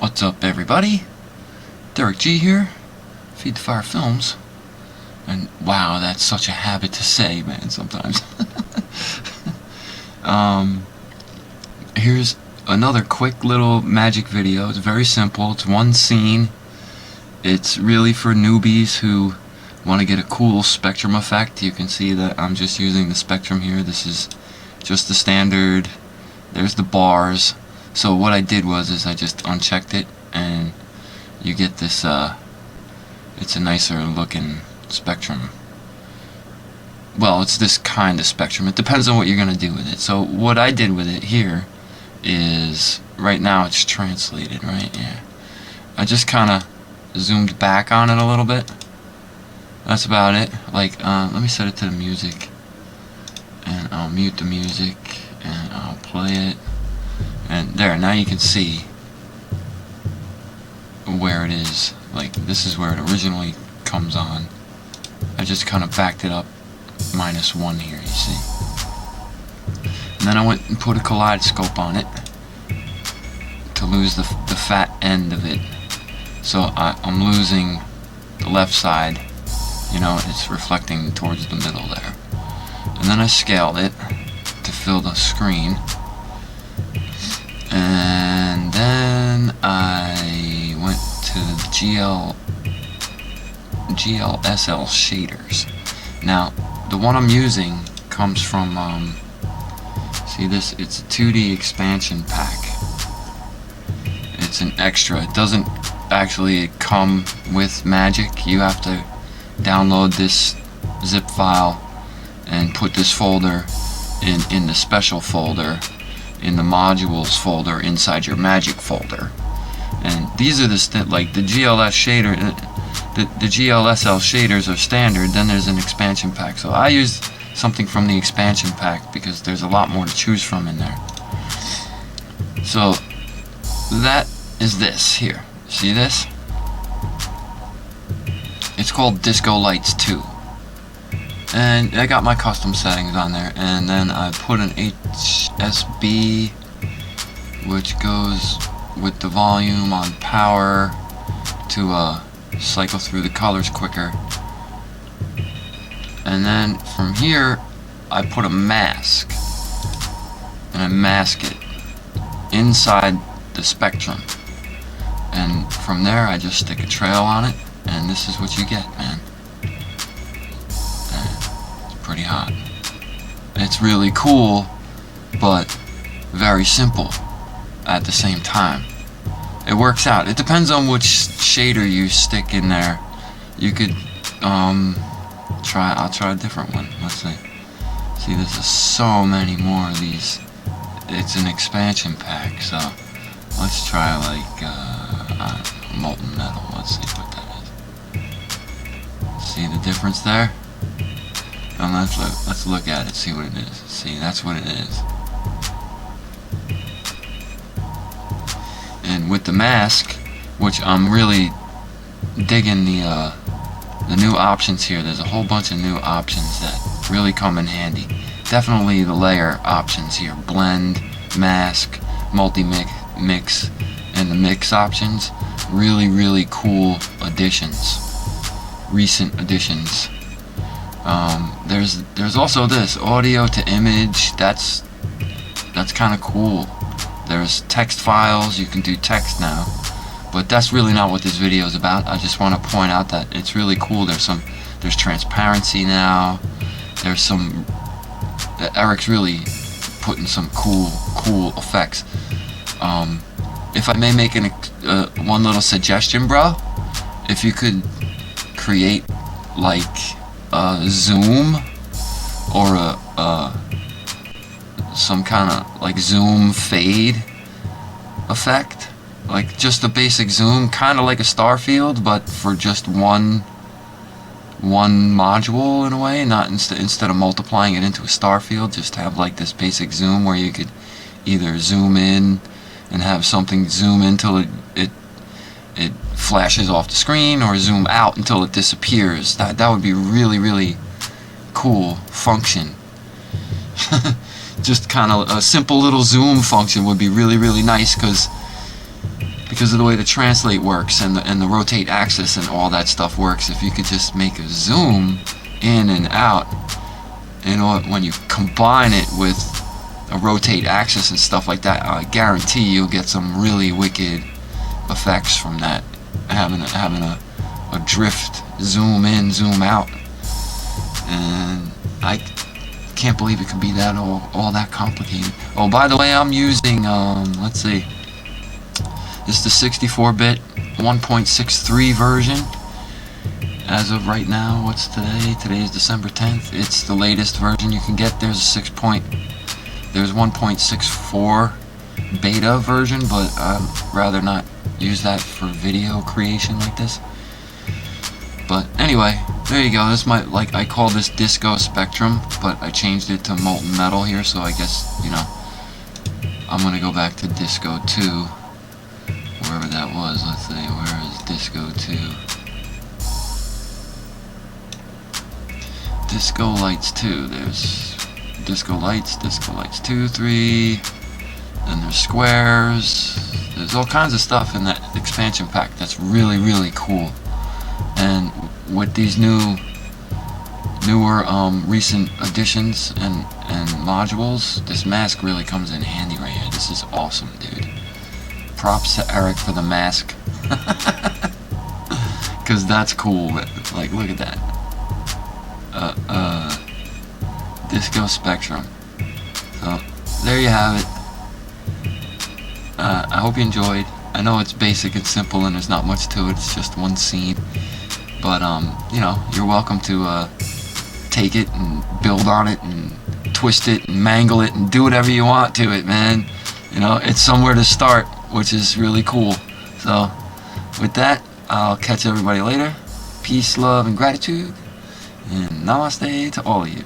What's up, everybody? Derek G here, Feed the Fire Films. And wow, that's such a habit to say, man, sometimes. Here's another quick little magic video. It's very simple. It's one scene. It's really for newbies who want to get a cool spectrum effect. You can see that I'm just using the spectrum here. This is just the standard. There's the bars. So what I did was I just unchecked it, and you get this, it's a nicer looking spectrum. Well, it's this kind of spectrum. It depends on what you're going to do with it. So what I did with it here is, right now it's translated, right? Yeah. I just kind of zoomed back on it a little bit. That's about it. Like, let me set it to the music, and I'll mute the music, and I'll play it. And there, now you can see where it is. Like, this is where it originally comes on. I just kind of backed it up -1 here, you see. And then I went and put a kaleidoscope on it to lose the fat end of it. So I'm losing the left side. You know, it's reflecting towards the middle there. And then I scaled it to fill the screen. And then I went to the GLSL shaders. Now, the one I'm using comes from, see this, it's a 2D expansion pack. It's an extra. It doesn't actually come with Magic. You have to download this zip file and put this folder in the special folder, in the modules folder inside your Magic folder. And these are like the GLS shader, the GLSL shaders are standard. Then there's an expansion pack. So I used something from the expansion pack because there's a lot more to choose from in there. So that is this here. See this? It's called Disco Lights 2. And I got my custom settings on there, and then I put an HSB, which goes with the volume on power to cycle through the colors quicker. And then from here I put a mask, and I mask it inside the spectrum, and from there I just stick a trail on it, and this is what you get, man. Pretty hot. It's really cool, but very simple at the same time. It works out. It depends on which shader you stick in there. You could I'll try a different one. Let's see. See, there's so many more of these. It's an expansion pack, so let's try like I don't know, molten metal. Let's see what that is. See the difference there? And let's look at it, see what it is. See, that's what it is. And with the mask, which I'm really digging the new options here. There's a whole bunch of new options that really come in handy. Definitely the layer options here: blend, mask, multi-mix, and the mix options. Really, really cool additions. Recent additions. There's also this audio to image. That's kind of cool. There's text files. You can do text now, but that's really not what this video is about. I just want to point out that it's really cool. There's transparency now. There's some. Eric's really putting some cool effects. If I may make one little suggestion, bro, if you could create like zoom or some kind of like zoom fade effect, like just a basic zoom, kind of like a star field, but for just one module in a way, not instead of multiplying it into a star field, just have like this basic zoom where you could either zoom in and have something zoom in till it flashes off the screen, or zoom out until it disappears. That would be really, really cool function. Just kind of a simple little zoom function would be really, really nice, because because of the way the translate works and the rotate axis and all that stuff works. If you could just make a zoom in and out, you know, when you combine it with a rotate axis and stuff like that, I guarantee you'll get some really wicked effects from that. Having a drift, zoom in, zoom out, and I can't believe it could be that all that complicated. Oh, by the way, I'm using let's see, this is the 64-bit 1.63 version as of right now. What's today? Today is December 10th. It's the latest version you can get. There's a 1.64 beta version, but I'd rather not use that for video creation like this. But anyway, there you go. This might, like, I call this Disco Spectrum, but I changed it to Molten Metal here, so I guess, you know, I'm gonna go back to Disco 2, wherever that was. Let's see, where is Disco 2? Disco Lights 2. There's Disco Lights 2, 3, then there's Squares. There's all kinds of stuff in that expansion pack that's really, really cool. And with these newer recent additions and modules, this mask really comes in handy right here. This is awesome, dude. Props to Eric for the mask. Cause that's cool. Like, look at that. Disco Spectrum. So there you have it. I hope you enjoyed. I know it's basic and simple and there's not much to it. It's just one scene. But you know, you're welcome to take it and build on it and twist it and mangle it and do whatever you want to it, man. You know, it's somewhere to start, which is really cool. So with that, I'll catch everybody later. Peace, love, and gratitude, and namaste to all of you.